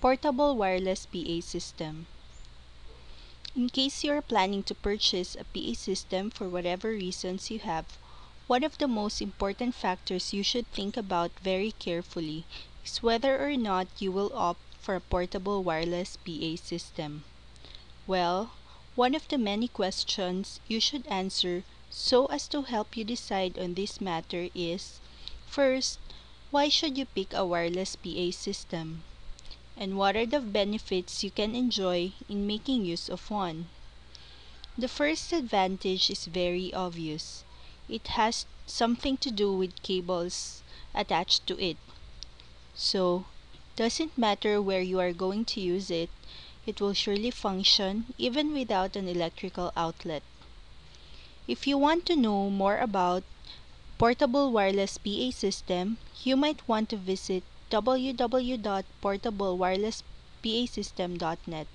Portable wireless PA system. In case you are planning to purchase a PA system for whatever reasons you have, one of the most important factors you should think about very carefully is whether or not you will opt for a portable wireless PA system. Well, one of the many questions you should answer so as to help you decide on this matter is, first, why should you pick a wireless PA system? And what are the benefits you can enjoy in making use of one? The first advantage is very obvious. It has something to do with cables attached to it. So, doesn't matter where you are going to use it, it will surely function even without an electrical outlet. If you want to know more about portable wireless PA system, you might want to visit www.portablewirelesspasystem.net.